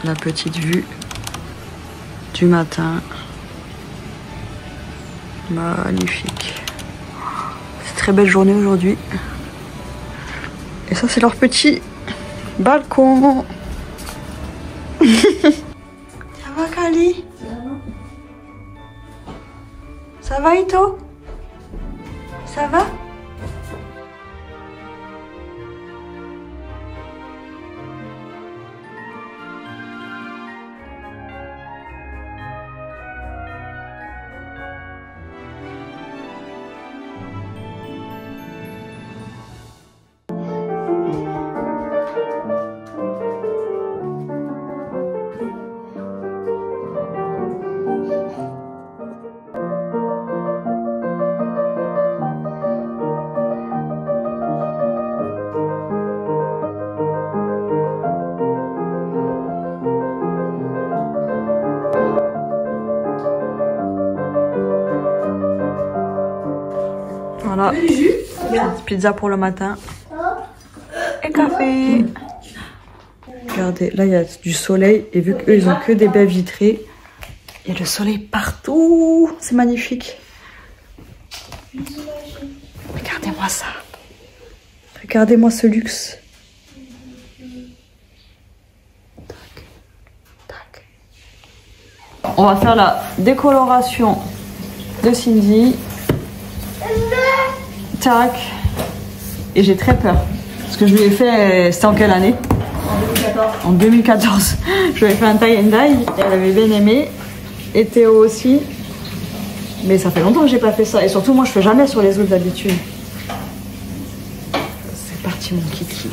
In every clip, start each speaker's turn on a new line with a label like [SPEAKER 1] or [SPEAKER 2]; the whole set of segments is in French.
[SPEAKER 1] La petite vue du matin. Magnifique. C'est une très belle journée aujourd'hui. Et ça, c'est leur petit balcon. Ça va, Kali? Ça va, Ito? Ça va? Voilà, pizza pour le matin et café. Regardez, là il y a du soleil et vu qu'eux ils ont que des baies vitrées, il y a le soleil partout, c'est magnifique. Regardez-moi ça, regardez-moi ce luxe. Tac, tac. On va faire la décoloration de Cindy. Tac. Et j'ai très peur. Parce que je lui ai fait... C'était en quelle année? En 2014. Je lui ai fait un tie and dye. Et elle avait bien aimé. Et Théo aussi. Mais ça fait longtemps que j'ai pas fait ça. Et surtout, moi, je fais jamais sur les autres d'habitude. C'est parti, mon kiki.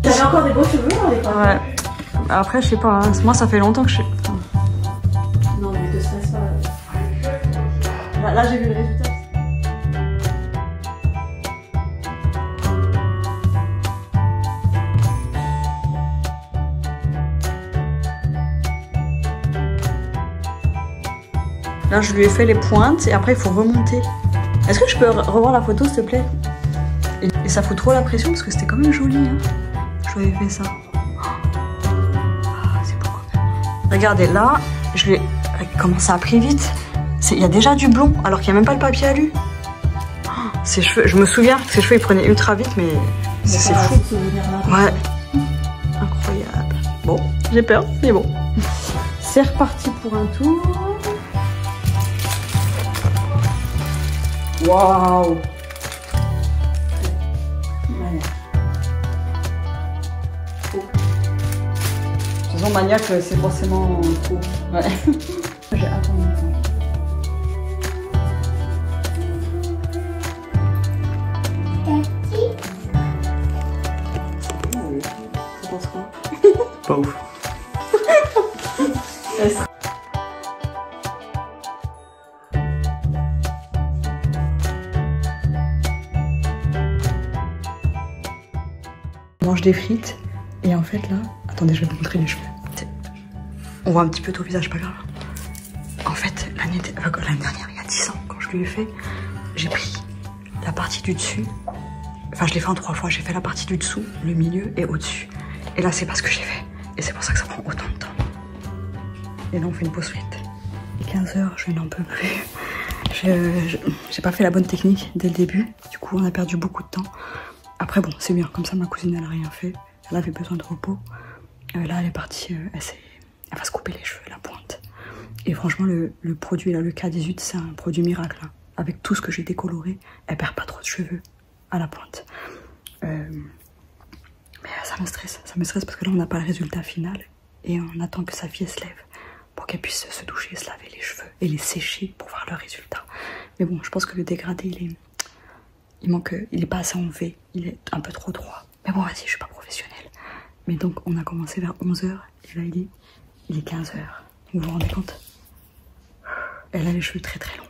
[SPEAKER 2] T'avais encore des beaux cheveux, hein, les fois.
[SPEAKER 1] Ouais. Après, je sais pas. Hein. Moi, ça fait longtemps que je...
[SPEAKER 2] Non, mais te stresse pas.
[SPEAKER 1] Là, j'ai vu le résultat. Là, je lui ai fait les pointes et après, il faut remonter. Est-ce que je peux revoir la photo, s'il te plaît? Et ça fout trop la pression parce que c'était quand même joli. Hein. Je lui ai fait ça. Ah, c'est beau quand même. Regardez, là, je lui ai... Comment ça a pris vite? Il y a déjà du blond alors qu'il n'y a même pas le papier alu. Ses cheveux, je me souviens que ses cheveux ils prenaient ultra vite, mais c'est fou. Ouais. Incroyable. Bon, j'ai peur, mais bon. C'est reparti pour un tour. Waouh. De toute façon, maniaque, c'est forcément trop. Ouais. J'ai attendu.
[SPEAKER 3] Pas ouf.
[SPEAKER 1] On mange des frites et en fait là, attendez, je vais vous montrer les cheveux. On voit un petit peu ton visage, pas grave. En fait, l'année dernière, il y a 10 ans, quand je lui ai fait, j'ai pris la partie du dessus. Enfin, je l'ai fait en 3 fois. J'ai fait la partie du dessous, le milieu et au-dessus. Et là, c'est pas ce que j'ai fait. Et c'est pour ça que ça prend autant de temps. Et là, on fait une pause frite. 15 h, je n'en peux plus. J'ai pas fait la bonne technique dès le début. Du coup, on a perdu beaucoup de temps. Après, bon, c'est bien. Comme ça, ma cousine, elle a rien fait. Elle avait besoin de repos. Là, elle est partie. Elle va se couper les cheveux, la pointe. Et franchement, le produit, là, le K18, c'est un produit miracle. Hein. Avec tout ce que j'ai décoloré, elle perd pas trop de cheveux à la pointe. Mais ça me stresse parce que là on n'a pas le résultat final et on attend que sa fille se lève pour qu'elle puisse se doucher, se laver les cheveux et les sécher pour voir le résultat. Mais bon, je pense que le dégradé il est pas assez en V, il est un peu trop droit. Mais bon, vas-y, je suis pas professionnelle. Mais donc on a commencé vers 11 h et là il est 15 h. Vous vous rendez compte? Elle a les cheveux très très longs.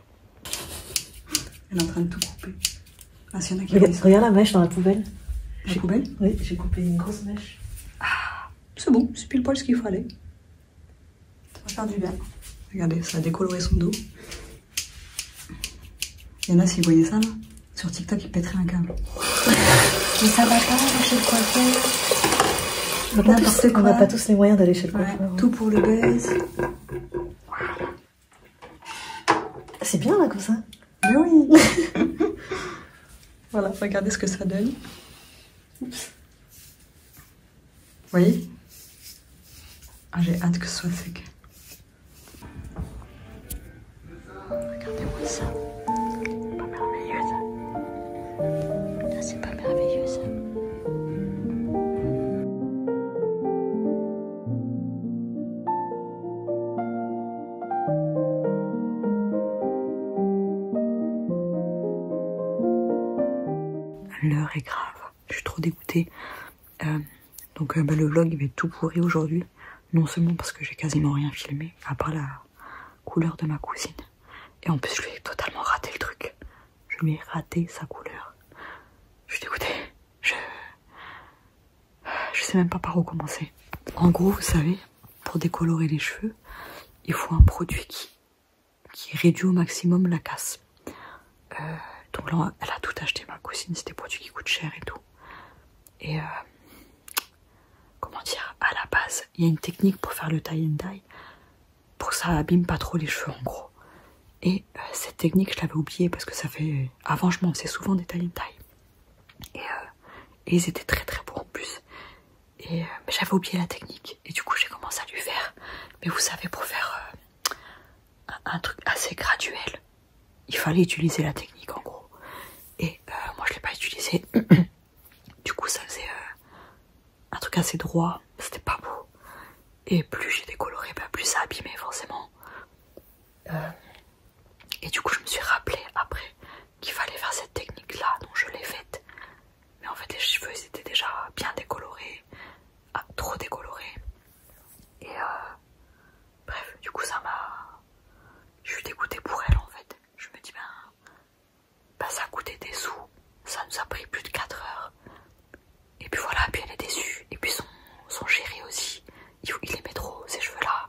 [SPEAKER 1] Elle est en train de tout couper. Ah, s'il y en a qui
[SPEAKER 2] regarde la mèche dans la poubelle.
[SPEAKER 1] La poubelle?
[SPEAKER 2] Oui, j'ai coupé une grosse mèche.
[SPEAKER 1] Ah, c'est bon, c'est pile poil ce qu'il fallait. Ça va faire du bien. Regardez, ça a décoloré son dos. Il y en a, si vous voyez ça là, Sur TikTok, il pèterait un câble. Mais ça va pas, chez le coiffeur. N'importe quoi.
[SPEAKER 2] On n'a pas tous les moyens d'aller chez le coiffeur.
[SPEAKER 1] Ouais, tout pour le buzz.
[SPEAKER 2] C'est bien là comme ça.
[SPEAKER 1] Mais oui. Voilà, regardez ce que ça donne. Oups. Vous voyez? Ah, j'ai hâte que ce soit sec. Regardez-moi ça. C'est pas merveilleux ça. Ah, c'est pas merveilleux ça. L'heure est grave. Je suis trop dégoûtée. Le vlog il va être tout pourri aujourd'hui. Non seulement parce que j'ai quasiment rien filmé, à part la couleur de ma cousine. Et en plus je lui ai totalement raté le truc. Je lui ai raté sa couleur. Je suis dégoûtée. Je sais même pas par où commencer. En gros, vous savez, pour décolorer les cheveux, il faut un produit qui réduit au maximum la casse. Donc là, elle a tout acheté, ma cousine. C'est des produits qui coûtent cher et tout. Et comment dire, à la base, il y a une technique pour faire le tie and dye, pour que ça abîme pas trop les cheveux en gros. Et cette technique, je l'avais oubliée parce que ça fait... Avant, je m'en faisais souvent des tie and dye. Et ils étaient très très beaux en plus. Mais j'avais oublié la technique. Et du coup, j'ai commencé à lui faire. Mais vous savez, pour faire un truc assez graduel, il fallait utiliser la technique en gros. Et moi, je l'ai pas utilisé. Du coup, ça faisait un truc assez droit. C'était pas beau. Et plus j'ai décoloré, plus ça abîmait forcément. Et du coup, je me suis rappelé après qu'il fallait faire cette technique-là, donc je l'ai faite. Mais en fait, les cheveux, ils étaient déjà bien décolorés. Ah, trop décolorés. Et bref, du coup, ça m'a... Je suis dégoûtée pour elle, en fait. Je me dis, ça a coûté des sous. Ça nous a pris plus de 4 heures. Et puis voilà, puis elle est déçue. Et puis son chéri aussi. Il aimait trop ces cheveux-là.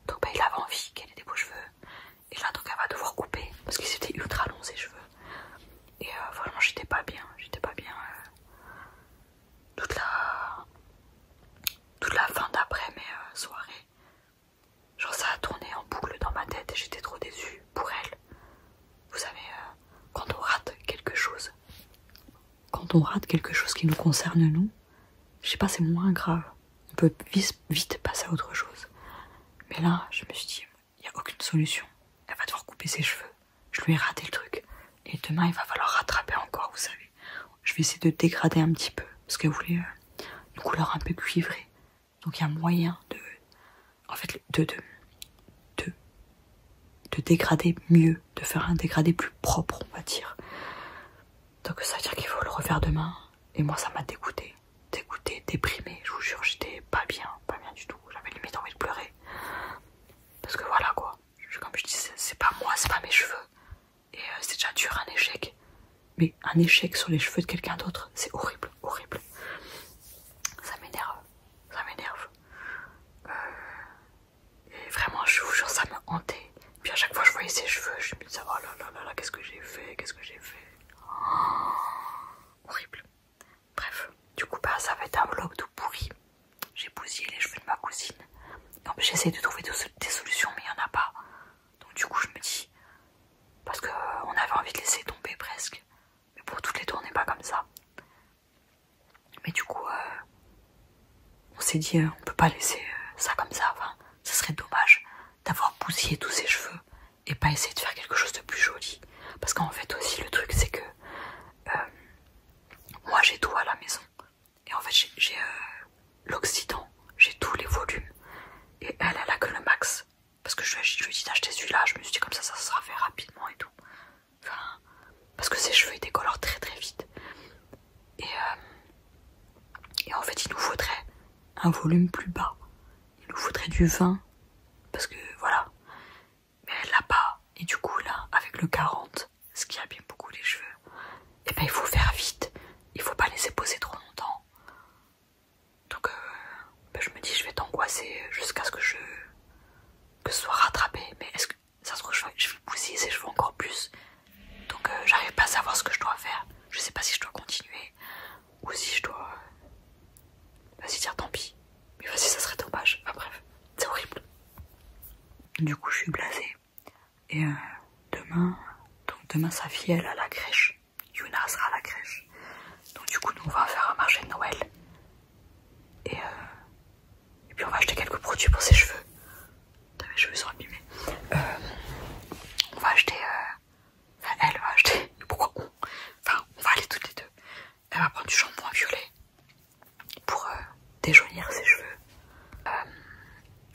[SPEAKER 1] Donc il avait envie qu'elle ait des beaux cheveux. Et là, donc elle va devoir couper. Parce qu'ils étaient ultra longs, ses cheveux. Et vraiment, j'étais pas bien. Toute la fin d'après mes soirées. Genre ça a tourné en boucle dans ma tête et j'étais trop déçue pour elle. Vous savez, quand on rate quelque chose qui nous concerne nous, je sais pas, c'est moins grave. On peut vite passer à autre chose. Mais là, je me suis dit, il n'y a aucune solution. Elle va devoir couper ses cheveux. Je lui ai raté le truc. Et demain, il va falloir rattraper encore, vous savez. Je vais essayer de dégrader un petit peu. Parce qu'elle voulait une couleur un peu cuivrée. Donc il y a moyen de dégrader mieux. De faire un dégradé plus propre, on va dire. Donc ça veut dire qu'il faut le refaire demain. Et moi, ça m'a dégoûtée, déprimée. Je vous jure, j'étais pas bien du tout. J'avais limite envie de pleurer. Parce que voilà quoi. Comme je dis, c'est pas moi, c'est pas mes cheveux. Et c'est déjà dur un échec. Mais un échec sur les cheveux de quelqu'un d'autre, c'est horrible. Ça m'énerve. Et vraiment, je vous jure, ça me hantait. Puis à chaque fois, je voyais ses cheveux, je me disais, oh là, qu'est-ce que j'ai fait. Horrible. Bref, du coup, ça va être un vlog tout pourri. J'ai bousillé les cheveux de ma cousine. En plus, j'essaie de trouver des solutions, mais il n'y en a pas. Donc du coup, je me dis, parce qu'on avait envie de laisser tomber presque. Mais pour toutes les tournées, pas comme ça. Mais du coup, on s'est dit, on peut pas laisser ça comme ça. Enfin, ça serait dommage d'avoir bousillé tous ses cheveux et pas essayer de faire quelque chose de plus joli. Parce qu'en fait aussi, le truc, c'est que moi, j'ai tout à la maison. Et en fait, j'ai l'Occident, j'ai tous les volumes. Et elle a que le max. Parce que je lui ai dit d'acheter celui-là, je me suis dit comme ça sera fait rapidement et tout. Enfin, parce que ses cheveux ils décolorent très très vite. Et en fait, il nous faudrait un volume plus bas. Il nous faudrait du 20. Parce que voilà. Mais elle l'a pas. Et du coup, là, avec le 40, ce qui abîme beaucoup les cheveux, et il faut faire vite. Il faut pas laisser poser trop longtemps. Donc, je me dis, je vais t'angoisser jusqu'à ce que ce soit rattrapé. Mais est-ce que ça se trouve, je vais bousiller ses cheveux encore plus. Donc, j'arrive pas à savoir ce que je dois faire. Du coup, je suis blasée. Et demain, sa fille, elle a la crèche. Yuna sera à la crèche. Donc du coup, nous, on va faire un marché de Noël. Et puis, on va acheter quelques produits pour ses cheveux. Putain, mes cheveux sont abîmés. On va acheter... Enfin, elle va acheter... Pourquoi on... Enfin, on va aller toutes les deux. Elle va prendre du shampoing violet pour déjaunir ses cheveux.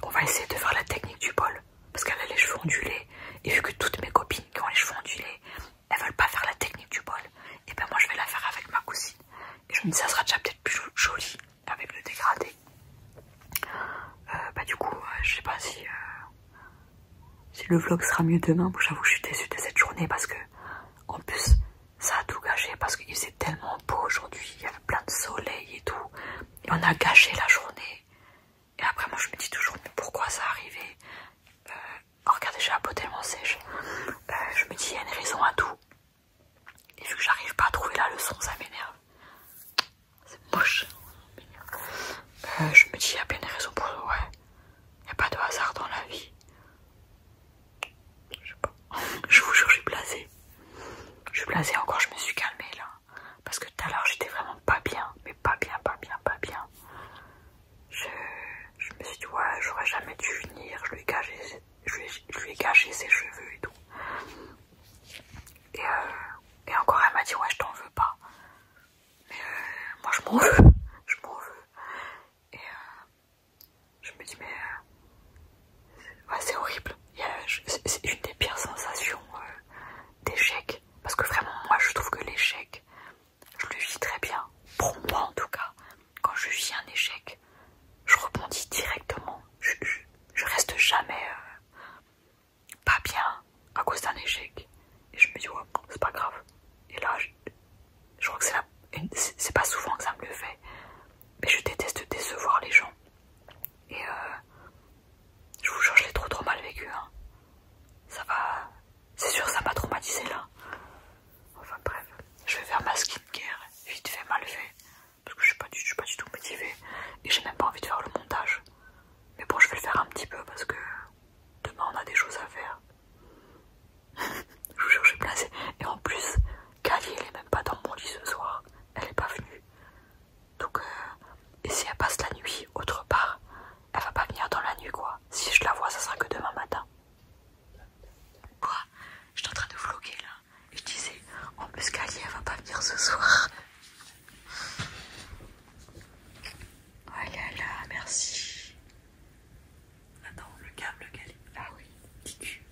[SPEAKER 1] On va essayer de faire la technique du bol. Parce qu'elle a les cheveux ondulés. Et vu que toutes mes copines qui ont les cheveux ondulés, elles veulent pas faire la technique du bol, et ben moi je vais la faire avec ma cousine. Et je me dis ça sera déjà peut-être plus joli avec le dégradé. Du coup, je sais pas si le vlog sera mieux demain. Bon, j'avoue que je suis déçue de cette journée parce que en plus ça a tout gâché parce qu'il faisait tellement beau aujourd'hui, il y avait plein de soleil et tout. Et on a gâché la journée. Et après moi je me dis toujours mais pourquoi ça arrivait? Oh, regardez, j'ai la peau tellement sèche. Je me dis, il y a une raison à tout. Et vu que j'arrive pas à trouver la leçon, ça m'énerve. C'est moche. Je me dis, il y a bien une raison pour... Ouais. Il n'y a pas de hasard dans la vie. Je sais pas. Je vous jure, je suis blasée. Je suis blasée encore, je me suis calmée là. Parce que tout à l'heure, j'étais vraiment pas bien. Mais pas bien. Je me suis dit, ouais, j'aurais jamais dû venir. Je lui ai gâché ses cheveux et tout. Et encore elle m'a dit ouais je t'en veux pas. Mais moi je m'en veux. Et je me dis mais ouais c'est horrible. C'est une des pires sensations d'échec. Parce que vraiment moi je trouve que l'échec, je le vis très bien. Pour moi en tout cas. Quand je vis un échec, je rebondis directement. Je reste jamais pas bien à cause d'un échec. Et je me dis ouais c'est pas grave. Et là je crois que c'est pas souvent que ça me le fait. Mais je déteste décevoir les gens. Et je vous jure je l'ai trop mal vécu hein. Ça va. C'est sûr ça m'a traumatisé là. Enfin bref. Je vais faire ma skincare vite fait mal fait. Parce que je suis pas du tout motivée. Et j'ai même pas envie de faire le montage. Mais bon je vais le faire un petit peu parce que demain on a des choses à faire. Je vous jure, je suis blasée. Et en plus, Kali, elle est même pas dans mon lit ce soir. Elle est pas venue. Donc, et si elle passe la nuit autre part, elle va pas venir dans la nuit, quoi. Si je la vois, ça sera que demain matin. Quoi? J'étais en train de vlogger, là. Et je disais, en plus, Kali, elle va pas venir ce soir. Oh là là, merci. Attends, le câble, Kali. Ah oui, dis-tu.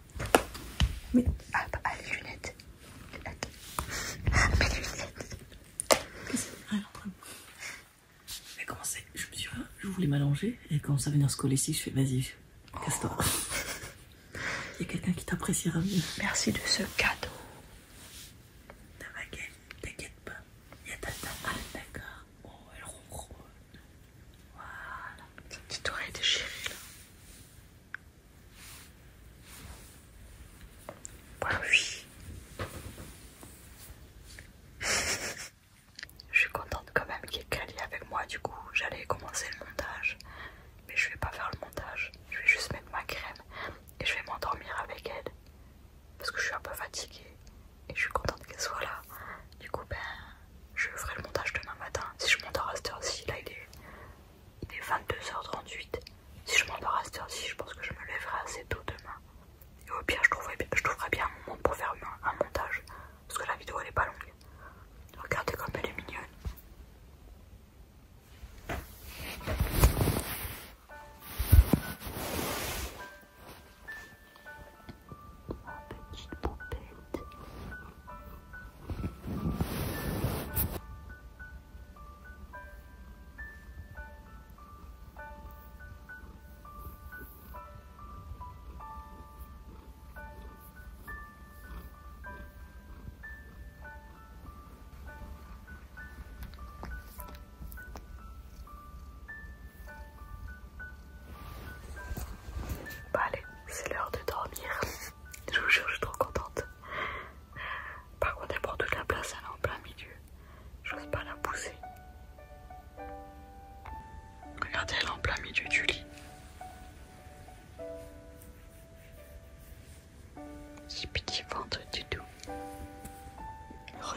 [SPEAKER 1] Mais... Ah bah, les lunettes. Mes lunettes.
[SPEAKER 2] Elle commençait, je voulais m'allonger, elle commence à venir se coller ici, je fais vas-y, casse-toi. Il y a quelqu'un qui t'appréciera mieux.
[SPEAKER 1] Merci de ce cadeau.
[SPEAKER 2] T'inquiète pas, il y a ta tata, d'accord. Oh, elle ronronne. Voilà.
[SPEAKER 1] Sa petite oreille déchirée là. Bah oui. Je suis contente quand même qu'il y ait Kali avec moi, du coup j'allais commencer le montage. Mais je vais pas faire le montage, je vais juste mettre ma crème et je vais m'endormir avec elle. Parce que je suis un peu fatiguée.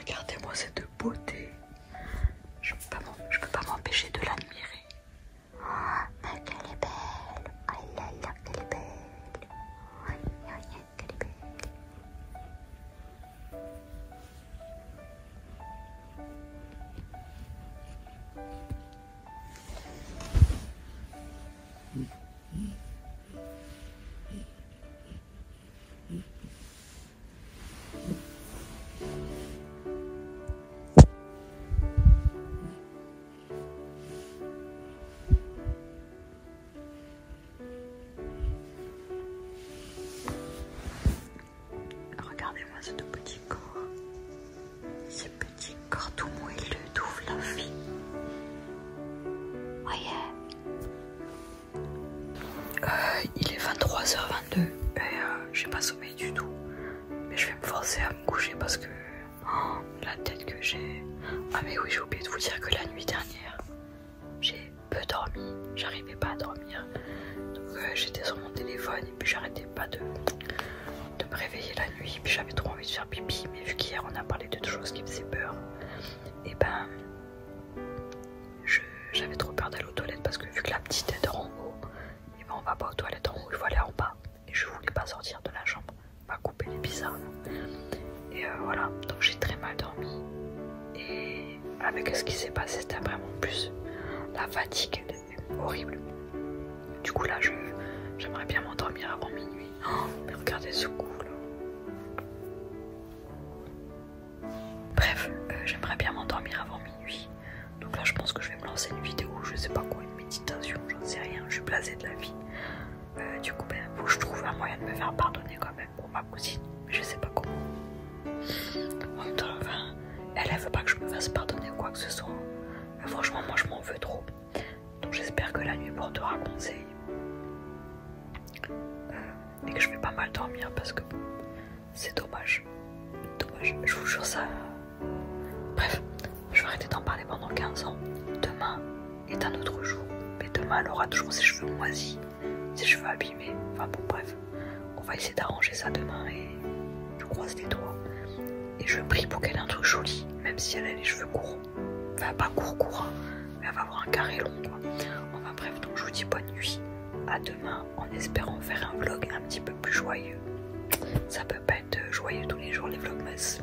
[SPEAKER 1] Regardez-moi cette beauté. Je peux pas m'empêcher de l'admirer. Oh, mais qu'elle est belle. Oh là là, qu'elle est belle. Oh, qu'elle est belle. Regardez-moi ce petit corps. Ce petit corps tout moelleux, tout fluffy. Voyez. Il est 23h22 et j'ai pas sommeil du tout. Mais je vais me forcer à me coucher parce que la tête que j'ai. Ah mais oui, j'ai oublié de vous dire que la nuit dernière, j'ai peu dormi. J'arrivais pas à dormir. Donc j'étais sur mon téléphone et puis j'arrêtais pas de me réveiller la nuit. Puis j'avais trop envie de faire pipi. Mais vu qu'hier on a parlé de choses qui me faisaient peur, et ben j'avais trop peur d'aller aux toilettes parce que vu que la petite est en haut, et ben on va pas aux toilettes en haut, il faut aller en bas. Et je voulais pas sortir de la chambre. Pas couper les bizarres. Et voilà, donc j'ai très mal dormi. Et avec ce qui s'est passé, c'était vraiment plus la fatigue, horrible. Du coup là, j'aimerais bien m'endormir avant minuit. Oh, mais regardez ce cou là. Bref, j'aimerais bien m'endormir avant minuit. Donc là, je pense que je vais me lancer une vidéo, je sais pas quoi, une méditation, j'en sais rien. Je suis blasée de la vie. Du coup, faut que je trouve un moyen de me faire pardonner quand même pour ma cousine. Mais je sais pas comment. En même temps, enfin, elle veut pas que je me fasse pardonner ou quoi que ce soit. Mais franchement, moi je m'en veux trop. Donc j'espère que la nuit portera conseil. Et que je vais pas mal dormir parce que c'est dommage. Dommage, je vous jure ça. Bref, je vais arrêter d'en parler pendant 15 ans. Demain est un autre jour. Mais demain elle aura toujours ses cheveux moisis, ses cheveux abîmés. Enfin bon, bref. On va essayer d'arranger ça demain et je croise les doigts. Et je prie pour qu'elle ait un truc joli, même si elle a les cheveux courts. Enfin, pas court, hein, mais elle va avoir un carré long, quoi. Enfin bref, donc je vous dis bonne nuit. À demain, en espérant faire un vlog un petit peu plus joyeux. Ça peut pas être joyeux tous les jours, les vlogmas.